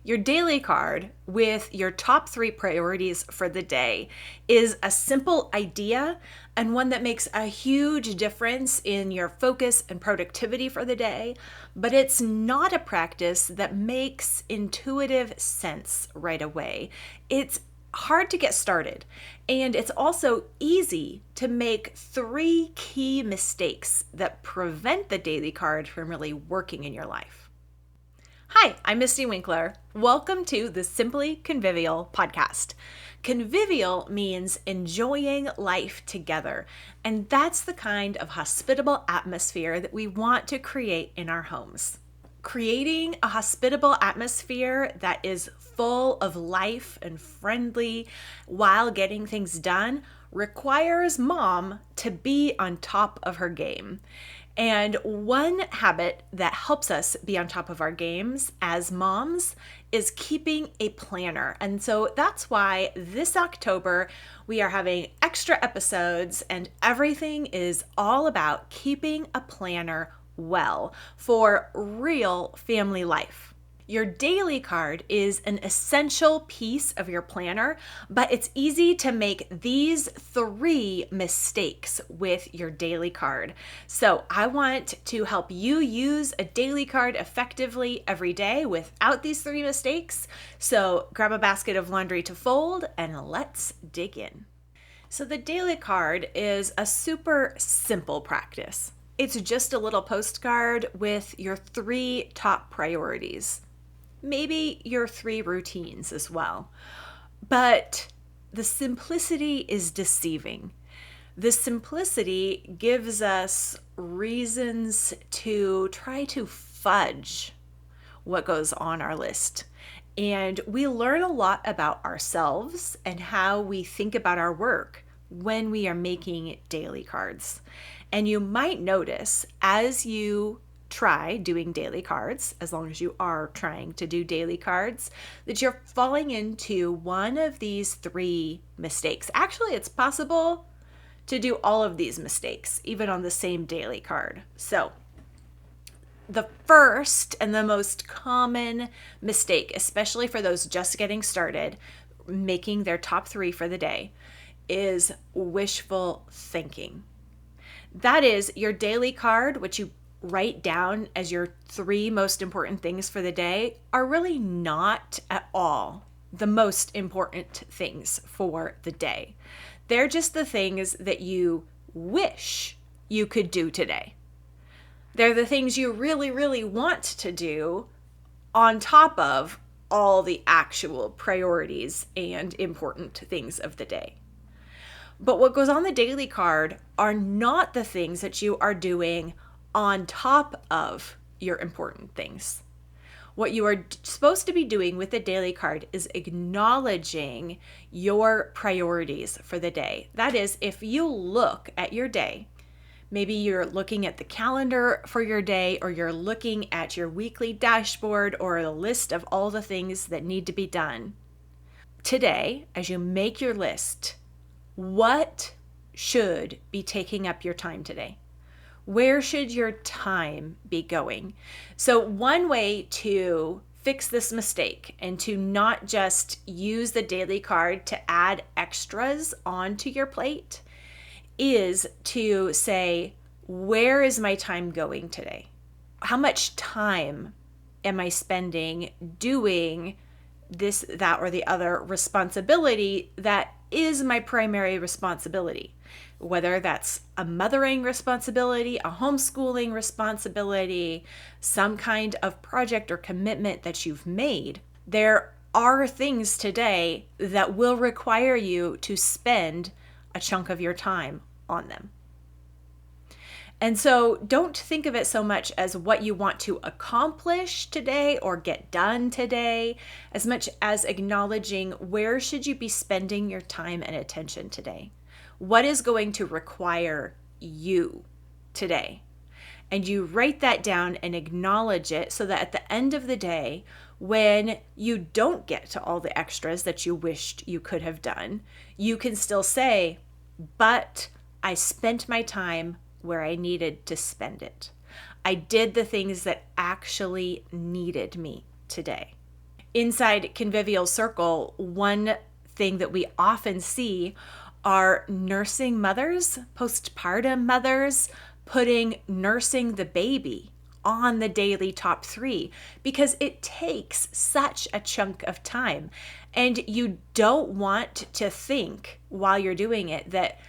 Your daily card with your top 3 priorities for the day is a simple idea and one that makes a huge difference in your focus and productivity for the day, but it's not a practice that makes intuitive sense right away. It's hard to get started, and it's also easy to make 3 key mistakes that prevent the daily card from really working in your life. Hi, I'm Mystie Winckler. Welcome to the Simply Convivial podcast. Convivial means enjoying life together, and that's the kind of hospitable atmosphere that we want to create in our homes. Creating a hospitable atmosphere that is full of life and friendly while getting things done requires mom to be on top of her game. And one habit that helps us be on top of our games as moms is keeping a planner. And so that's why this October we are having extra episodes, and everything is all about keeping a planner well for real family life. Your daily card is an essential piece of your planner, but it's easy to make these 3 mistakes with your daily card. So I want to help you use a daily card effectively every day without these 3 mistakes. So grab a basket of laundry to fold and let's dig in. So the daily card is a super simple practice. It's just a little postcard with your 3 top priorities. Maybe your 3 routines as well. But the simplicity is deceiving. The simplicity gives us reasons to try to fudge what goes on our list. And we learn a lot about ourselves and how we think about our work when we are making daily cards. And you might notice as you try doing daily cards, as long as you are trying to do daily cards, that you're falling into one of these 3 mistakes. Actually, it's possible to do all of these mistakes, even on the same daily card. So the first and the most common mistake, especially for those just getting started, making their top 3 for the day, is wishful thinking. That is your daily card, which you write down as your 3 most important things for the day, are really not at all the most important things for the day. They're just the things that you wish you could do today. They're the things you really, really want to do on top of all the actual priorities and important things of the day. But what goes on the daily card are not the things that you are doing on top of your important things. What you are supposed to be doing with the daily card is acknowledging your priorities for the day. That is, if you look at your day, maybe you're looking at the calendar for your day, or you're looking at your weekly dashboard or a list of all the things that need to be done. Today, as you make your list, what should be taking up your time today? Where should your time be going? So one way to fix this mistake and to not just use the daily card to add extras onto your plate is to say, where is my time going today? How much time am I spending doing this, that, or the other responsibility that is my primary responsibility? Whether that's a mothering responsibility, a homeschooling responsibility, some kind of project or commitment that you've made, there are things today that will require you to spend a chunk of your time on them. And so don't think of it so much as what you want to accomplish today or get done today, as much as acknowledging where should you be spending your time and attention today. What is going to require you today? And you write that down and acknowledge it so that at the end of the day, when you don't get to all the extras that you wished you could have done, you can still say, but I spent my time where I needed to spend it. I did the things that actually needed me today. Inside Convivial Circle, one thing that we often see are nursing mothers, postpartum mothers, putting nursing the baby on the daily top 3 because it takes such a chunk of time. And you don't want to think while you're doing it that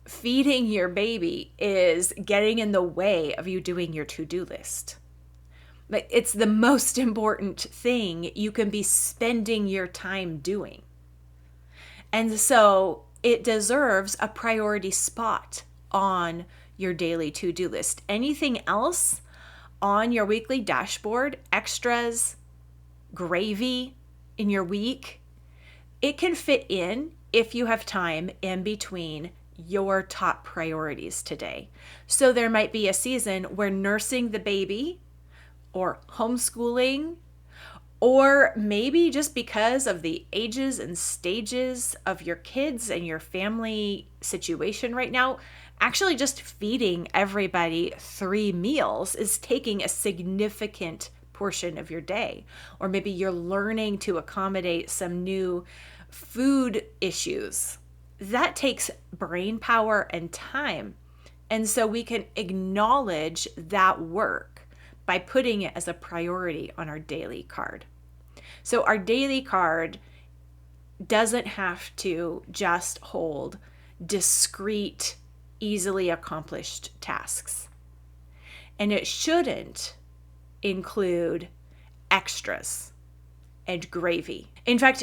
feeding your baby is getting in the way of you doing your to-do list. But it's the most important thing you can be spending your time doing. And so it deserves a priority spot on your daily to-do list. Anything else on your weekly dashboard, extras, gravy in your week, it can fit in if you have time in between your top priorities today. So there might be a season where nursing the baby or homeschooling, or maybe just because of the ages and stages of your kids and your family situation right now, actually just feeding everybody 3 meals is taking a significant portion of your day. Or maybe you're learning to accommodate some new food issues. That takes brain power and time. And so we can acknowledge that work by putting it as a priority on our daily card. So our daily card doesn't have to just hold discrete, easily accomplished tasks. And it shouldn't include extras and gravy. In fact,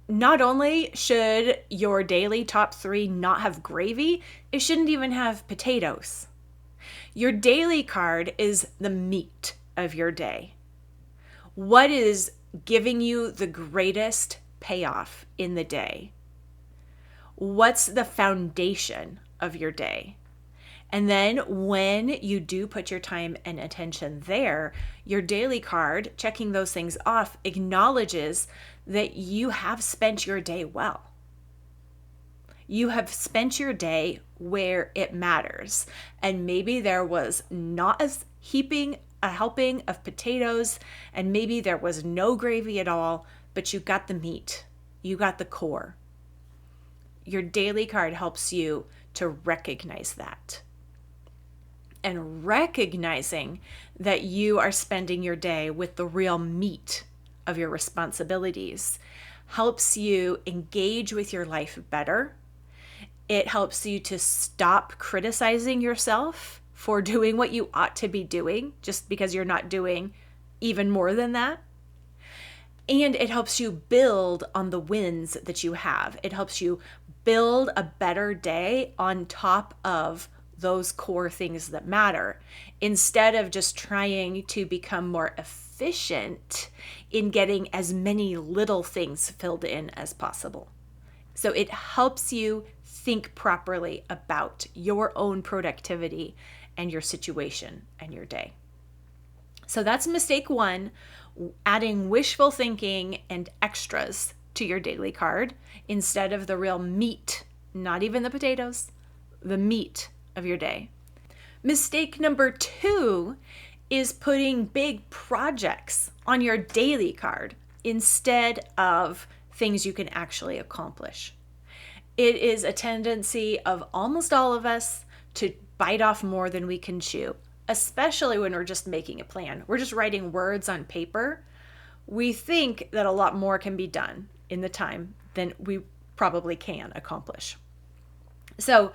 not only should your daily top 3 not have gravy, it shouldn't even have potatoes. Your daily card is the meat of your day. What is giving you the greatest payoff in the day? What's the foundation of your day? And then when you do put your time and attention there, your daily card, checking those things off, acknowledges that you have spent your day well. You have spent your day where it matters. And maybe there was not a helping of potatoes, and maybe there was no gravy at all, but you got the meat. You got the core. Your daily card helps you to recognize that. And recognizing that you are spending your day with the real meat of your responsibilities helps you engage with your life better. It helps you to stop criticizing yourself for doing what you ought to be doing just because you're not doing even more than that. And it helps you build on the wins that you have. It helps you build a better day on top of those core things that matter, instead of just trying to become more efficient in getting as many little things filled in as possible. So it helps you think properly about your own productivity and your situation and your day. So that's mistake 1, adding wishful thinking and extras to your daily card instead of the real meat, not even the potatoes, the meat of your day. Mistake number 2 is putting big projects on your daily card instead of things you can actually accomplish. It is a tendency of almost all of us to bite off more than we can chew, especially when we're just making a plan. We're just writing words on paper. We think that a lot more can be done in the time than we probably can accomplish. So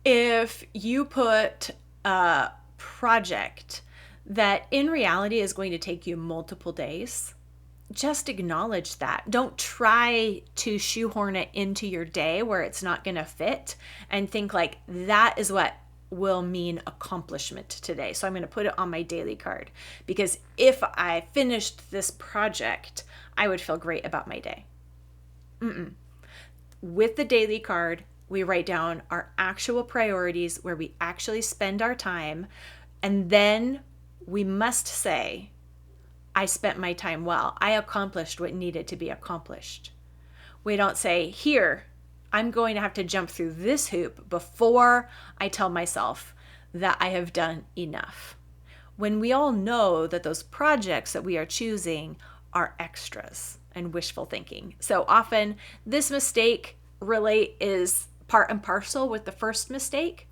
if you put a project that in reality is going to take you multiple days, just acknowledge that. Don't try to shoehorn it into your day where it's not going to fit and think like that is what will mean accomplishment today. So I'm going to put it on my daily card because if I finished this project, I would feel great about my day. With the daily card, we write down our actual priorities where we actually spend our time, and then we must say, I spent my time well. I accomplished what needed to be accomplished. We don't say, here, I'm going to have to jump through this hoop before I tell myself that I have done enough. When we all know that those projects that we are choosing are extras and wishful thinking. So often this mistake really is part and parcel with the first mistake.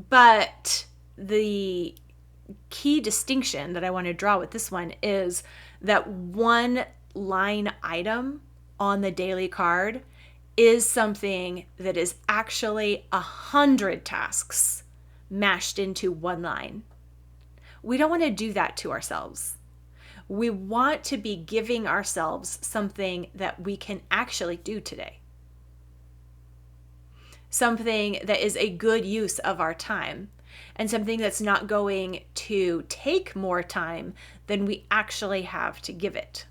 But the key distinction that I want to draw with this one is that one line item on the daily card is something that is actually 100 tasks mashed into one line. We don't want to do that to ourselves. We want to be giving ourselves something that we can actually do today. Something that is a good use of our time, and something that's not going to take more time than we actually have to give it.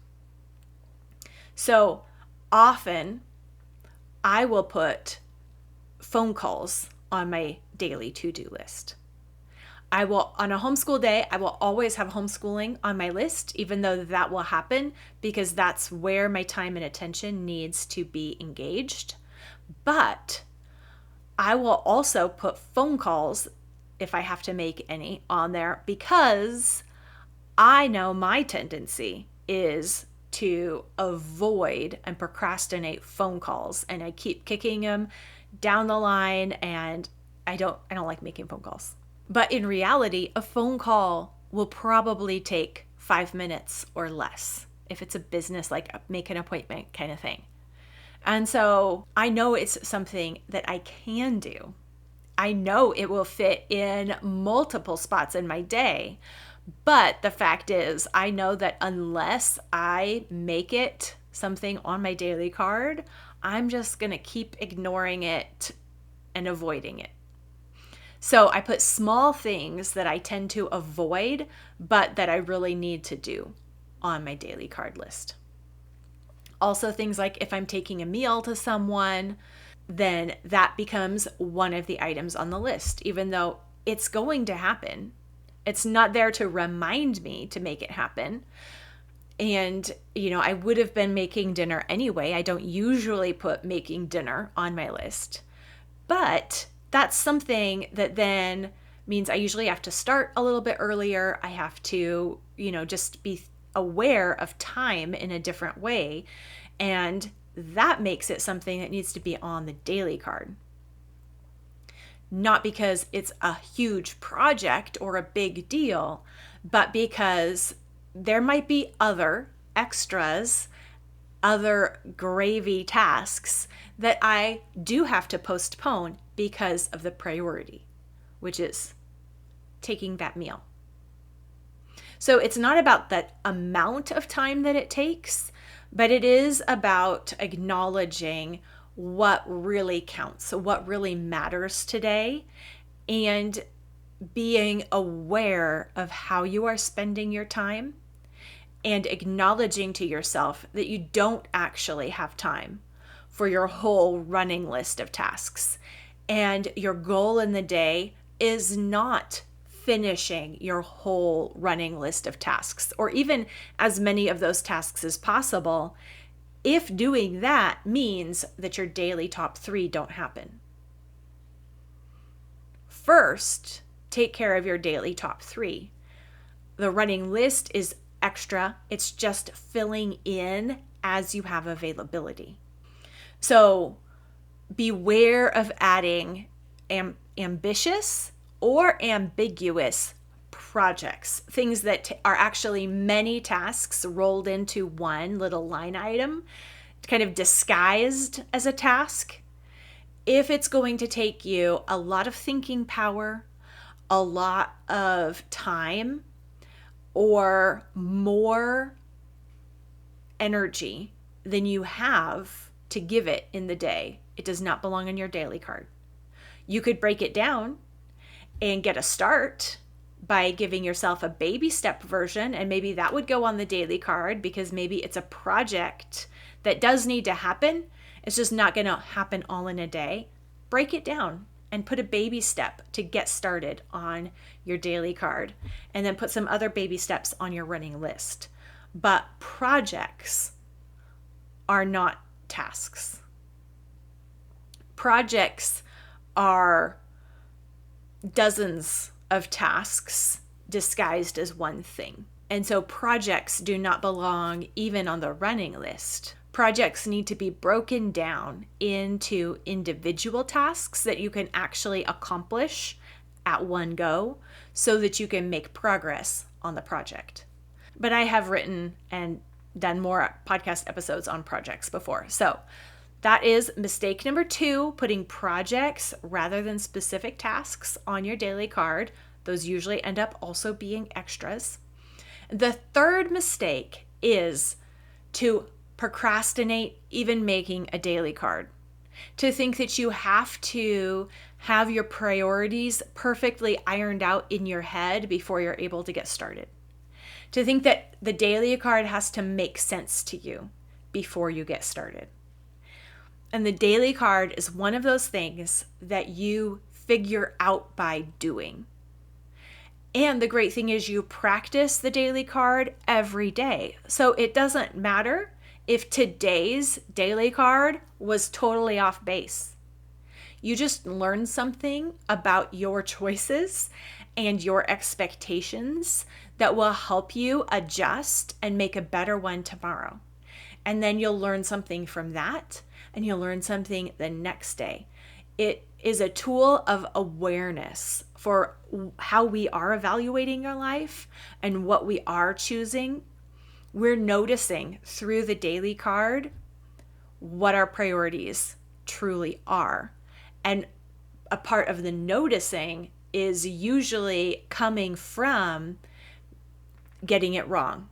So often I will put phone calls on my daily to-do list. I will, on a homeschool day, I will always have homeschooling on my list, even though that will happen because that's where my time and attention needs to be engaged. But I will also put phone calls, if I have to make any, on there because I know my tendency is to avoid and procrastinate phone calls, and I keep kicking them down the line, and I don't like making phone calls. But in reality, a phone call will probably take 5 minutes or less if it's a business, like a make an appointment kind of thing. And so I know it's something that I can do. I know it will fit in multiple spots in my day. But the fact is, I know that unless I make it something on my daily card, I'm just going to keep ignoring it and avoiding it. So I put small things that I tend to avoid, but that I really need to do on my daily card list. Also, things like if I'm taking a meal to someone, then that becomes one of the items on the list, even though it's going to happen. It's not there to remind me to make it happen. And, I would have been making dinner anyway. I don't usually put making dinner on my list. But that's something that then means I usually have to start a little bit earlier. I have to, just be aware of time in a different way. And that makes it something that needs to be on the daily card. Not because it's a huge project or a big deal, but because there might be other extras, other gravy tasks that I do have to postpone because of the priority, which is taking that meal. So it's not about the amount of time that it takes, but it is about acknowledging what really counts, what really matters today, and being aware of how you are spending your time and acknowledging to yourself that you don't actually have time for your whole running list of tasks. And your goal in the day is not finishing your whole running list of tasks, or even as many of those tasks as possible, if doing that means that your daily top 3 don't happen. First, take care of your daily top 3. The running list is extra. It's just filling in as you have availability. So beware of adding ambitious or ambiguous projects, things that are actually many tasks rolled into one little line item, kind of disguised as a task. If it's going to take you a lot of thinking power, a lot of time, or more energy than you have to give it in the day, it does not belong on your daily card. You could break it down and get a start by giving yourself a baby step version, and maybe that would go on the daily card because maybe it's a project that does need to happen. It's just not going to happen all in a day. Break it down and put a baby step to get started on your daily card, and then put some other baby steps on your running list. But projects are not tasks. Projects are dozens of tasks disguised as one thing. And so projects do not belong even on the running list. Projects need to be broken down into individual tasks that you can actually accomplish at one go so that you can make progress on the project. But I have written and done more podcast episodes on projects before. So that is mistake number 2, putting projects rather than specific tasks on your daily card. Those usually end up also being extras. The third mistake is to procrastinate even making a daily card. To think that you have to have your priorities perfectly ironed out in your head before you're able to get started. To think that the daily card has to make sense to you before you get started. And the daily card is one of those things that you figure out by doing. And the great thing is you practice the daily card every day. So it doesn't matter if today's daily card was totally off base. You just learn something about your choices and your expectations that will help you adjust and make a better one tomorrow. And then you'll learn something from that, and you'll learn something the next day. It is a tool of awareness for how we are evaluating our life and what we are choosing. We're noticing through the daily card what our priorities truly are. And a part of the noticing is usually coming from getting it wrong.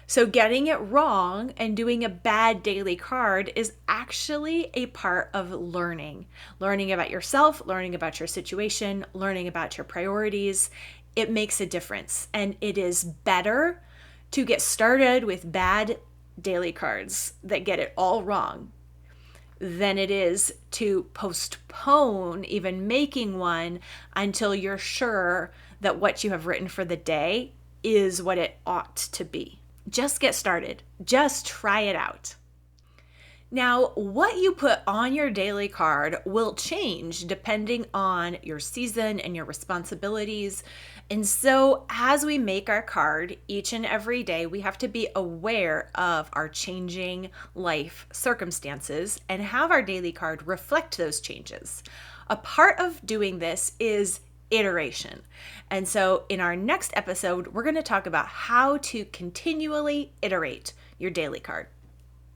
So getting it wrong and doing a bad daily card is actually a part of learning. Learning about yourself, learning about your situation, learning about your priorities. It makes a difference. And it is better to get started with bad daily cards that get it all wrong than it is to postpone even making one until you're sure that what you have written for the day is what it ought to be. Just get started. Just try it out. Now, what you put on your daily card will change depending on your season and your responsibilities. And so as we make our card each and every day, we have to be aware of our changing life circumstances and have our daily card reflect those changes. A part of doing this is iteration. And so in our next episode, we're going to talk about how to continually iterate your daily card.